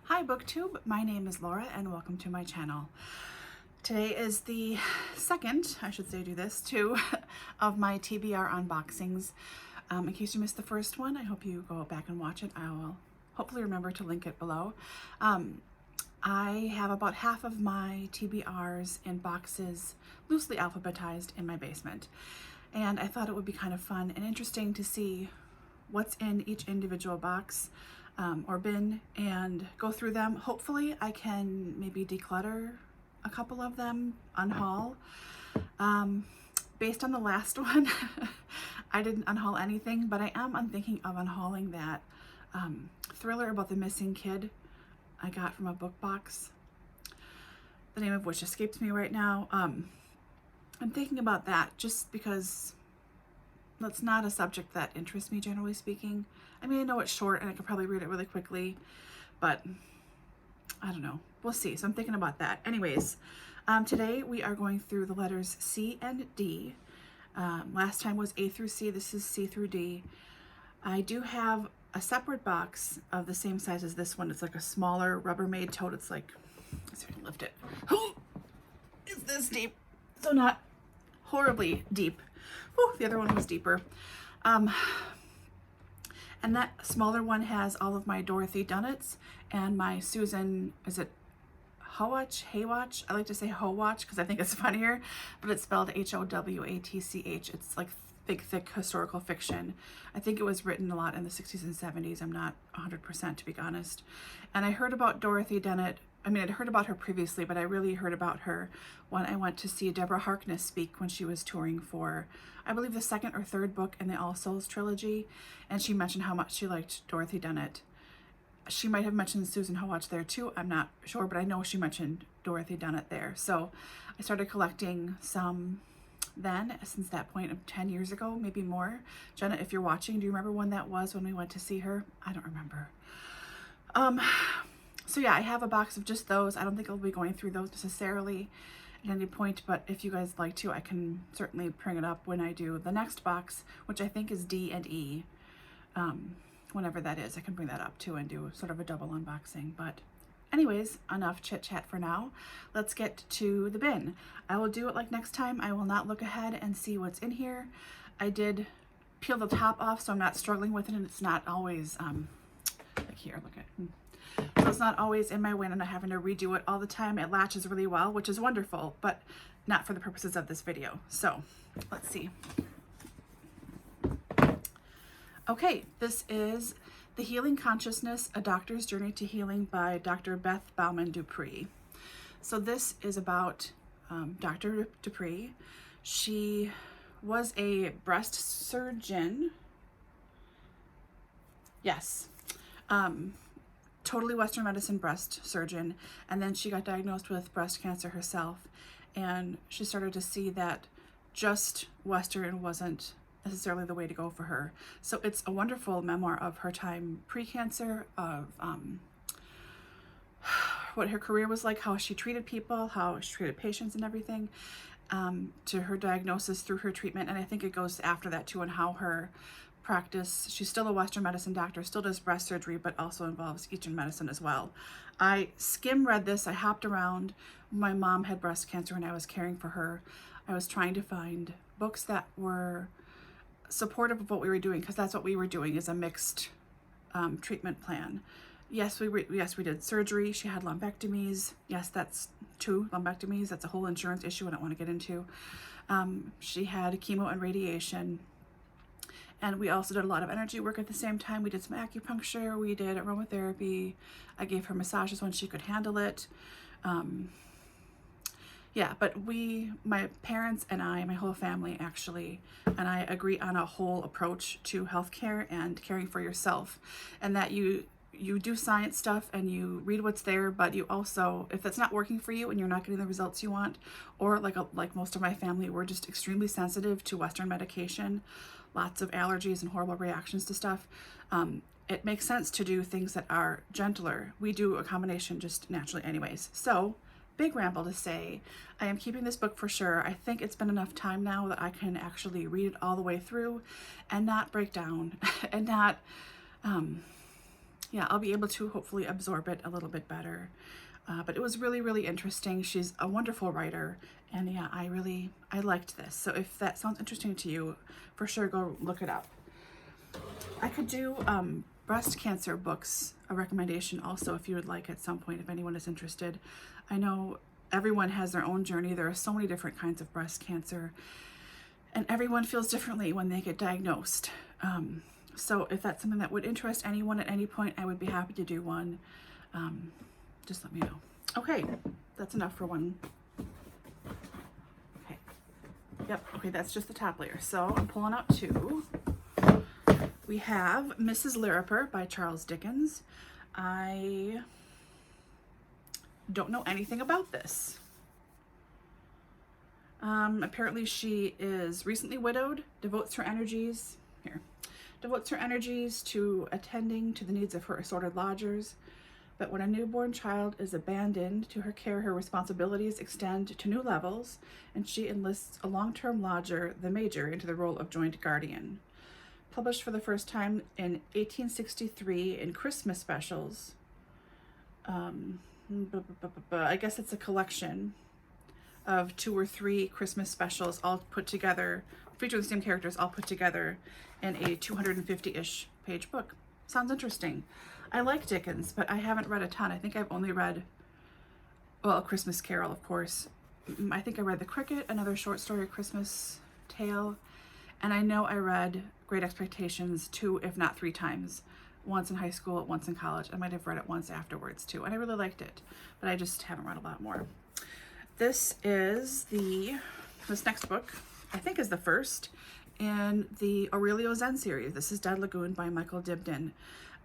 Hi BookTube, my name is Laura and welcome to my channel. Today is the second, I should say do this too, of my TBR unboxings. In case you missed the first one, I hope you go back and watch it. I will hopefully remember to link it below. I have about half of my TBRs in boxes loosely alphabetized in my basement. And I thought it would be kind of fun and interesting to see what's in each individual box or bin and go through them. Hopefully I can maybe declutter a couple of them, unhaul. Based on the last one, I didn't unhaul anything, but I am thinking of unhauling that thriller about the missing kid I got from a book box, the name of which escapes me right now. I'm thinking about that just because that's not a subject that interests me, generally speaking. I mean, I know it's short and I could probably read it really quickly, but I don't know. We'll see. So I'm thinking about that. Anyways, today we are going through the letters C and D. Last time was A through C. This is C through D. I do have a separate box of the same size as this one. It's like a smaller Rubbermaid tote. It's like, let's see if I can lift it. It's this deep. So not horribly deep. Whew, the other one was deeper. And that smaller one has all of my Dorothy Dunnets and my Susan, is it Howatch? Haywatch? I like to say Howatch because I think it's funnier, but it's spelled H-O-W-A-T-C-H. It's like big, thick historical fiction. I think it was written a lot in the 60s and 70s. I'm not 100% to be honest. And I heard about Dorothy Dunnett. I mean, I'd heard about her previously, but I really heard about her when I went to see Deborah Harkness speak when she was touring for, I believe, the second or third book in the All Souls trilogy. And she mentioned how much she liked Dorothy Dunnett. She might have mentioned Susan Howatch there too. I'm not sure, but I know she mentioned Dorothy Dunnett there. So I started collecting some then, since that point of 10 years ago, maybe more. Jenna, if you're watching, do you remember when that was when we went to see her? I don't remember. So yeah, I have a box of just those. I don't think I'll be going through those necessarily at any point, but if you guys like to, I can certainly bring it up when I do the next box, which I think is D and E. Whenever that is, I can bring that up too and do sort of a double unboxing. But anyways, enough chit chat for now. Let's get to the bin. I will do it like next time. I will not look ahead and see what's in here. I did peel the top off, so I'm not struggling with it, and it's not always, like here, look at so it's not always in my way and I'm not having to redo it all the time. It latches really well, which is wonderful, but not for the purposes of this video. So let's see. Okay, this is The Healing Consciousness, A Doctor's Journey to Healing by Dr. Beth Bauman Dupree. So this is about Dr. Dupree. She was a breast surgeon. Yes. Totally Western medicine breast surgeon, and then she got diagnosed with breast cancer herself, and she started to see that just Western wasn't necessarily the way to go for her. So it's a wonderful memoir of her time pre-cancer, of what her career was like, how she treated people, how she treated patients and everything, to her diagnosis through her treatment. And I think it goes after that too, and how her practice, she's still a Western medicine doctor, still does breast surgery, but also involves Eastern medicine as well. I skim read this, I hopped around. My mom had breast cancer and I was caring for her. I was trying to find books that were supportive of what we were doing, because that's what we were doing, is a mixed treatment plan. Yes, we did surgery. She had lumpectomies. Yes, that's 2 lumpectomies. That's a whole insurance issue I don't want to get into. She had chemo and radiation. And we also did a lot of energy work at the same time. We did some acupuncture, we did aromatherapy. I gave her massages when she could handle it. Yeah, but my parents and I, my whole family actually, and I agree on a whole approach to healthcare and caring for yourself. And that you do science stuff and you read what's there, but you also, if that's not working for you and you're not getting the results you want, or like most of my family, we're just extremely sensitive to Western medication, lots of allergies and horrible reactions to stuff. It makes sense to do things that are gentler. We do a combination just naturally anyways. So, big ramble to say, I am keeping this book for sure. I think it's been enough time now that I can actually read it all the way through and not break down and not yeah, I'll be able to hopefully absorb it a little bit better. But it was really, really interesting. She's a wonderful writer, and yeah, I liked this. So if that sounds interesting to you, for sure go look it up. I could do breast cancer books, a recommendation also, if you would like at some point, if anyone is interested. I know everyone has their own journey. There are so many different kinds of breast cancer, and everyone feels differently when they get diagnosed. So if that's something that would interest anyone at any point, I would be happy to do one. Just let me know. Okay, that's enough for one. Okay. Yep, okay, that's just the top layer. So I'm pulling out two. We have Mrs. Lirriper by Charles Dickens. I don't know anything about this. Apparently she is recently widowed, devotes her energies to attending to the needs of her assorted lodgers. But when a newborn child is abandoned to her care, her responsibilities extend to new levels, and she enlists a long-term lodger, the Major, into the role of joint guardian. Published for the first time in 1863 in Christmas specials. I guess it's a collection of 2 or 3 Christmas specials all put together, featuring the same characters all put together in a 250-ish page book. Sounds interesting. I like Dickens, but I haven't read a ton. I think I've only read, well, A Christmas Carol, of course. I think I read The Cricket, another short story Christmas tale. And I know I read Great Expectations 2, if not 3 times. Once in high school, once in college. I might have read it once afterwards too. And I really liked it, but I just haven't read a lot more. This is this next book, I think is the first in the Aurelio Zen series. This is Dead Lagoon by Michael Dibdin.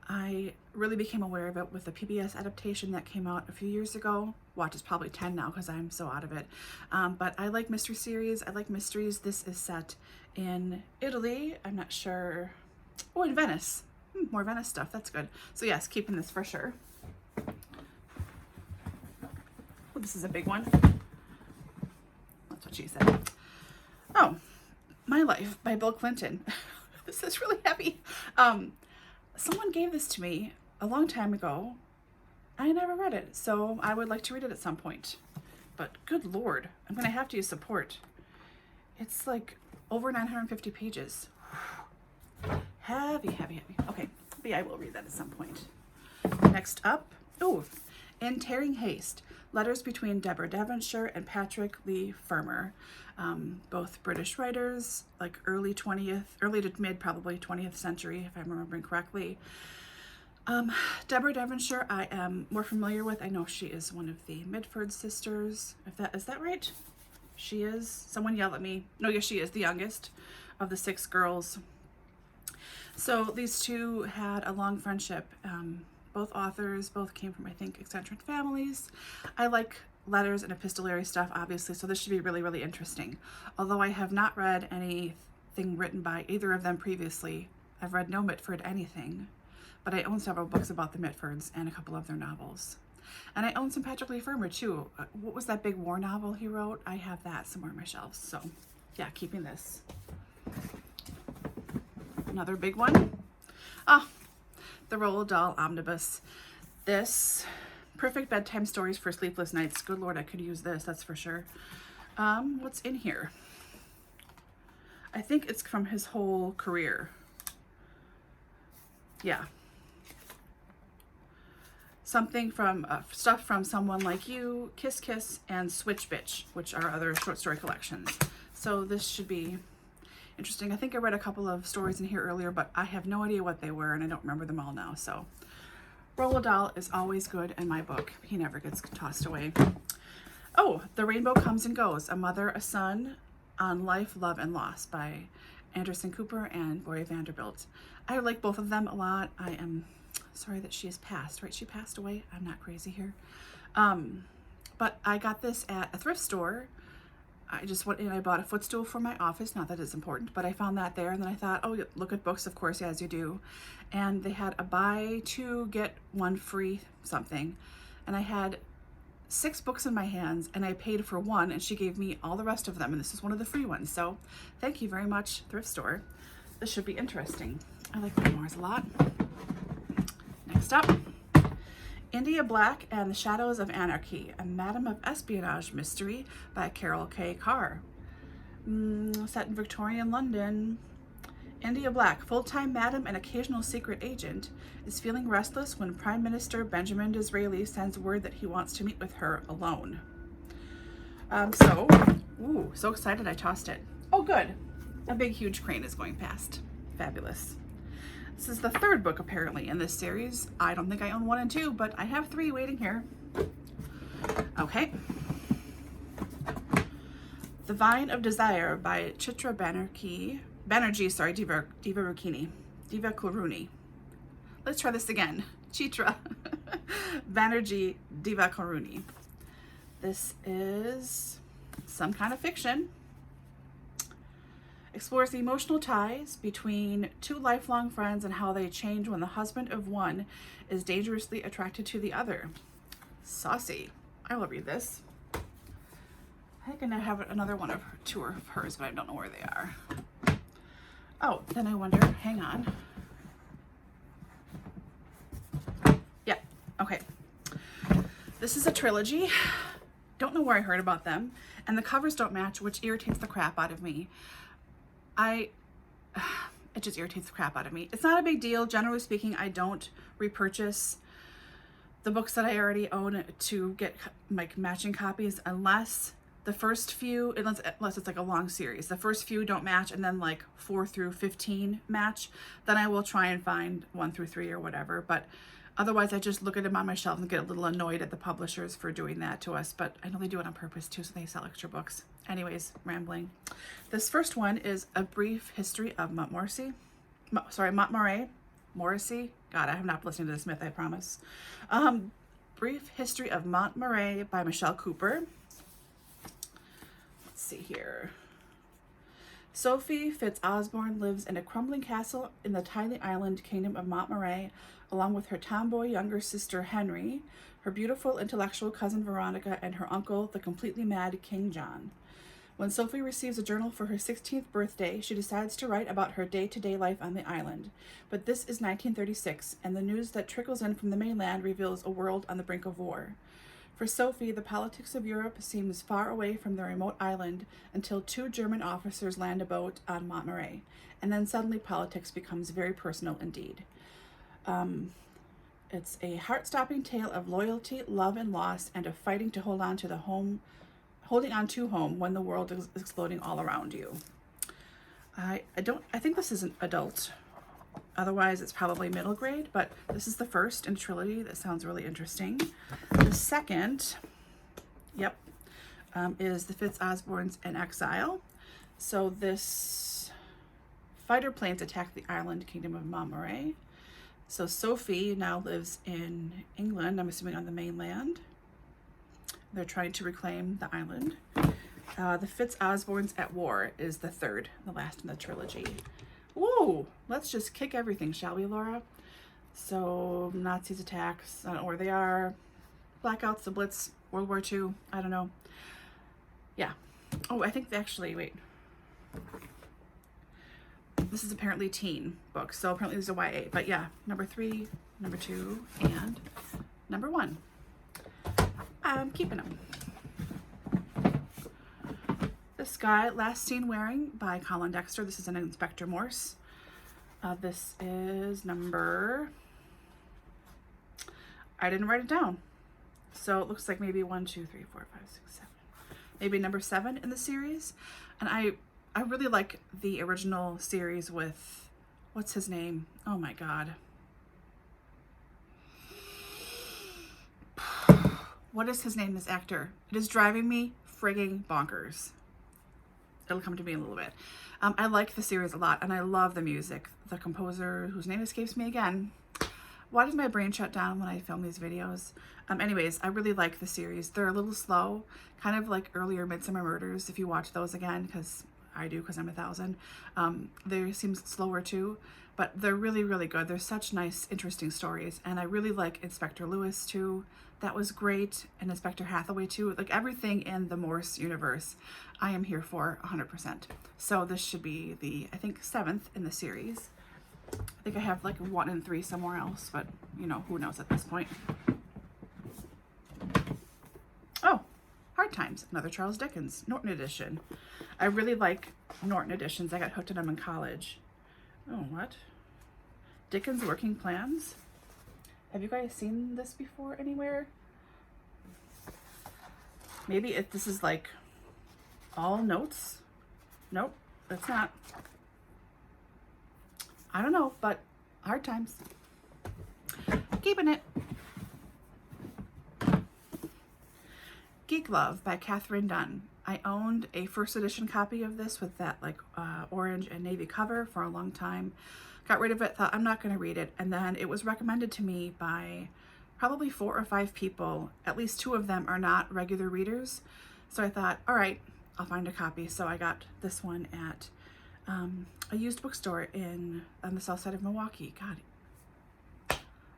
I really became aware of it with the PBS adaptation that came out a few years ago. Watch, it's probably 10 now because I'm so out of it. But I like mystery series. I like mysteries. This is set in Italy. I'm not sure. Oh, in Venice. More Venice stuff. That's good. So yes, keeping this for sure. Oh, this is a big one. That's what she said. Oh, My Life by Bill Clinton. This is really heavy. Someone gave this to me a long time ago. I never read it, so I would like to read it at some point. But good Lord, I'm going to have to use support. It's like over 950 pages. Heavy, heavy, heavy. Okay, but yeah, I will read that at some point. Next up, In Tearing Haste, Letters Between Deborah Devonshire and Patrick Leigh Fermor. Both British writers, like early to mid probably 20th century, if I'm remembering correctly. Deborah Devonshire I am more familiar with. I know she is one of the Mitford sisters. Is that right? She is. Someone yell at me. No, yes, she is the youngest of the 6 girls. So these two had a long friendship. Both authors, both came from, I think, eccentric families. I like letters and epistolary stuff, obviously, so this should be really, really interesting. Although I have not read anything written by either of them previously. I've read no Mitford anything, but I own several books about the Mitfords and a couple of their novels. And I own some Patrick Leigh Fermor too. What was that big war novel he wrote? I have that somewhere on my shelves. So yeah, keeping this. Another big one. The Roald Dahl Omnibus. This, perfect bedtime stories for sleepless nights. Good Lord, I could use this, that's for sure. What's in here? I think it's from his whole career. Yeah. Something from, stuff from Someone Like You, Kiss Kiss, and Switch Bitch, which are other short story collections. So this should be interesting. I think I read a couple of stories in here earlier, but I have no idea what they were, and I don't remember them all now. So Roald Dahl is always good in my book. He never gets tossed away. Oh, The Rainbow Comes and Goes, A Mother, a Son on Life, Love, and Loss by Anderson Cooper and Gloria Vanderbilt. I like both of them a lot. I am sorry that she has passed, right? She passed away. I'm not crazy here. But I got this at a thrift store. I just went in, I bought a footstool for my office. Not that it's important, but I found that there. And then I thought, oh, look at books, of course, as you do. And they had a buy 2, get 1 free something. And I had 6 books in my hands, and I paid for 1, and she gave me all the rest of them. And this is one of the free ones. So thank you very much, thrift store. This should be interesting. I like memoirs a lot. Next Next up, India Black and the Shadows of Anarchy, a Madam of Espionage mystery by Carol K. Carr. Set in Victorian London. India Black, full-time madam and occasional secret agent, is feeling restless when Prime Minister Benjamin Disraeli sends word that he wants to meet with her alone. So excited I tossed it. Oh, good. A big, huge crane is going past. Fabulous. This is the third book, apparently, in this series. I don't think I own 1 and 2, but I have 3 waiting here. Okay. The Vine of Desire by Chitra Banerjee, Diva Kuruni. Let's try this again. Chitra Banerjee, Diva Kuruni. This is some kind of fiction. Explores the emotional ties between 2 lifelong friends and how they change when the husband of one is dangerously attracted to the other. Saucy. I will read this. I think I have another one of 2 of hers, but I don't know where they are. Oh, then I wonder, hang on. Yeah, okay. This is a trilogy. Don't know where I heard about them, and the covers don't match, which irritates the crap out of me. It just irritates the crap out of me. It's not a big deal. Generally speaking, I don't repurchase the books that I already own to get like matching copies unless the first few, unless it's like a long series. The first few don't match, and then like 4 through 15 match. Then I will try and find 1 through 3 or whatever. But otherwise, I just look at them on my shelf and get a little annoyed at the publishers for doing that to us. But I know they do it on purpose too, so they sell extra books. Anyways, rambling. This first one is A Brief History of Montmorency. Morrissey. God, I have not listened to the Smith, I promise. Brief History of Montmorency by Michelle Cooper. Let's see here. Sophie Fitz-Osborne lives in a crumbling castle in the tiny island kingdom of Montmorency, along with her tomboy younger sister Henry, her beautiful intellectual cousin Veronica, and her uncle, the completely mad King John. When Sophie receives a journal for her 16th birthday, she decides to write about her day-to-day life on the island. But this is 1936, and the news that trickles in from the mainland reveals a world on the brink of war. For Sophie, the politics of Europe seems far away from the remote island until 2 German officers land a boat on Montmorency, and then suddenly politics becomes very personal indeed. It's a heart-stopping tale of loyalty, love, and loss, and of fighting to holding on to home when the world is exploding all around you. I think this is an adult. Otherwise, it's probably middle grade, but this is the first in a trilogy that sounds really interesting. The second, is The Fitz-Osbornes in Exile. So this fighter planes attack the island kingdom of Montmorency. So Sophie now lives in England, I'm assuming on the mainland. They're trying to reclaim the island. The Fitz-Osbornes at War is the third, the last in the trilogy. Whoa, let's just kick everything, shall we, Laura? So, Nazis attacks, I don't know where they are. Blackouts, the Blitz, World War II, I don't know. Yeah. Oh, I think they actually, wait. This is apparently teen books, so apparently there's a YA. But yeah, number 3, number 2, and number 1. I'm keeping them. This guy, Last Seen Wearing by Colin Dexter. This is an Inspector Morse. This is number... I didn't write it down. So it looks like maybe 1, 2, 3, 4, 5, 6, 7. Maybe number 7 in the series. And I really like the original series with... What's his name? Oh my God. What is his name, this actor? It is driving me frigging bonkers. It'll come to me in a little bit. I like the series a lot, and I love the music. The composer, whose name escapes me again. Why does my brain shut down when I film these videos? Anyways, I really like the series. They're a little slow, kind of like earlier Midsummer Murders, if you watch those again, because I do, because I'm 1,000. They seem slower too, but they're really, really good. They're such nice, interesting stories, and I really like Inspector Lewis too. That was great, and Inspector Hathaway too. Like everything in the Morse universe, I am here for 100%. So this should be the, I think, 7th in the series. I think I have like 1 and 3 somewhere else, but you know, who knows at this point. Oh, Hard Times, another Charles Dickens, Norton edition. I really like Norton editions. I got hooked on them in college. Oh, what? Dickens Working Plans. Have you guys seen this before anywhere? Maybe this is like all notes. Nope, it's not. I don't know, but Hard Times. Keeping it. Geek Love by Catherine Dunn. I owned a first edition copy of this with that like orange and navy cover for a long time. Got rid of it, thought I'm not going to read it, and then it was recommended to me by probably 4 or 5 people. At least 2 of them are not regular readers. So I thought, all right, I'll find a copy. So I got this one at a used bookstore on the south side of Milwaukee. God,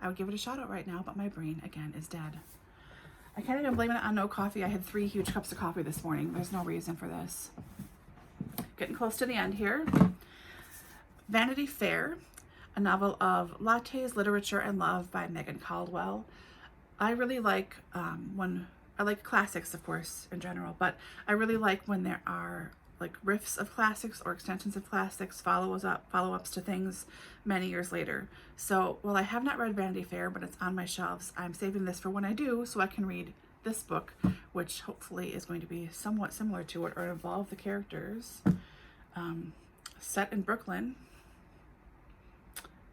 I would give it a shout out right now, but my brain again is dead. I can't even blame it on no coffee. I had 3 huge cups of coffee this morning. There's no reason for this. Getting close to the end here. Vanity Fair, a novel of lattes, literature, and love by Megan Caldwell. I really like I like classics, of course, in general, but I really like when there are like riffs of classics or extensions of classics, follow-ups to things many years later. So while I have not read Vanity Fair, but it's on my shelves, I'm saving this for when I do so I can read this book, which hopefully is going to be somewhat similar to it or involve the characters. Set in Brooklyn.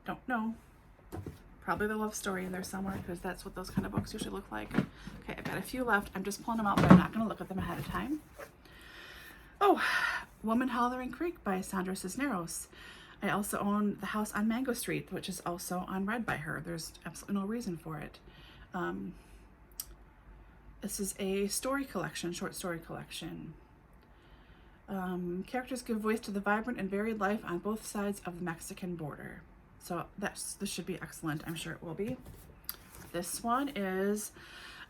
Don't know. Probably the love story in there somewhere because that's what those kind of books usually look like. Okay, I've got a few left. I'm just pulling them out, but I'm not going to look at them ahead of time. Oh, Woman Hollering Creek by Sandra Cisneros. I also own The House on Mango Street, which is also unread by her. There's absolutely no reason for it. This is a story collection, short story collection. Characters give voice to the vibrant and varied life on both sides of the Mexican border. So this should be excellent. I'm sure it will be. This one is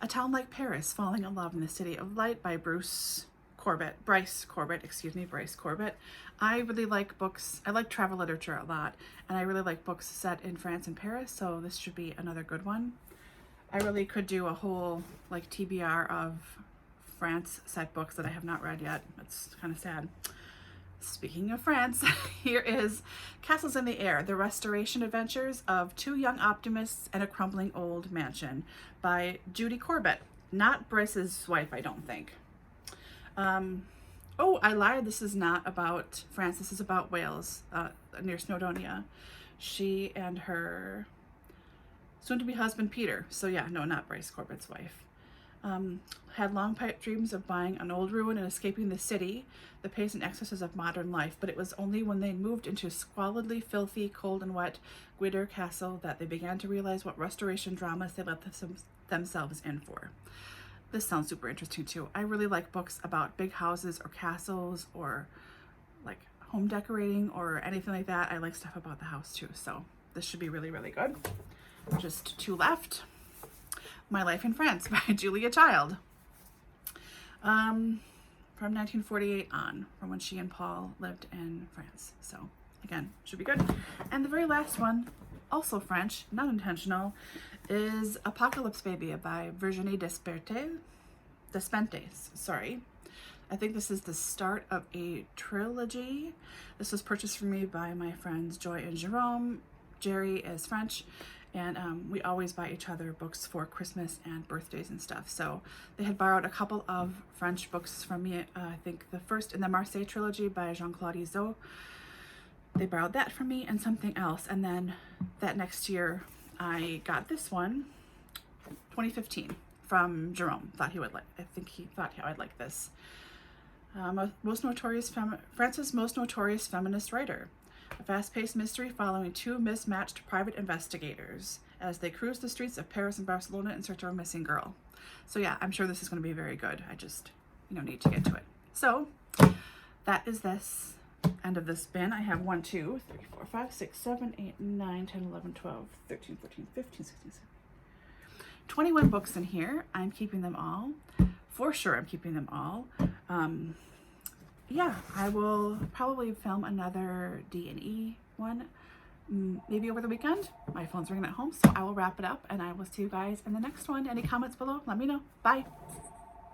A Town Like Paris, Falling in Love in the City of Light by Bryce Corbett. I really like books. I like travel literature a lot, and I really like books set in France and Paris, so this should be another good one. I really could do a whole like TBR of France set books that I have not read yet. It's kind of sad. Speaking of France, here is Castles in the Air, The Restoration Adventures of 2 Young Optimists and a Crumbling Old Mansion by Judy Corbett. Not Bryce's wife, I don't think. Oh, I lied. This is not about France. This is about Wales, near Snowdonia. She and her soon-to-be husband, Peter. So yeah, no, not Bryce Corbett's wife. Had long pipe dreams of buying an old ruin and escaping the city, the pace and excesses of modern life, but it was only when they moved into squalidly filthy, cold and wet Gwydir Castle that they began to realize what restoration dramas they let themselves in for. This sounds super interesting too. I really like books about big houses or castles or like home decorating or anything like that. I like stuff about the house too, so this should be really, really good. Just 2 left. My Life in France by Julia Child. From 1948 on, from when she and Paul lived in France. So again, should be good. And the very last one, also French, not intentional, is Apocalypse Baby by Virginie Despentes. Sorry. I think this is the start of a trilogy. This was purchased for me by my friends Joy and Jerome. Jerry is French, and we always buy each other books for Christmas and birthdays and stuff. So they had borrowed a couple of French books from me. I think the first in the Marais trilogy by Jean-Claude Izot. They borrowed that from me and something else. And then that next year, I got this one, 2015, from Jerome. I think he thought I would like this. France's most notorious feminist writer. A fast-paced mystery following 2 mismatched private investigators as they cruise the streets of Paris and Barcelona in search of a missing girl. So yeah, I'm sure this is going to be very good. I just, need to get to it. So that is this end of this bin. I have 1, 2, 3, 4, 5, 6, 7, 8, 9, 10, 11, 12, 13, 14, 15, 16, 17, 21 books in here. I'm keeping them all. For sure, I'm keeping them all. Yeah, I will probably film another D&E one. maybe over the weekend. My phone's ringing at home, so I will wrap it up and I will see you guys in the next one. Any comments below? Let me know. Bye.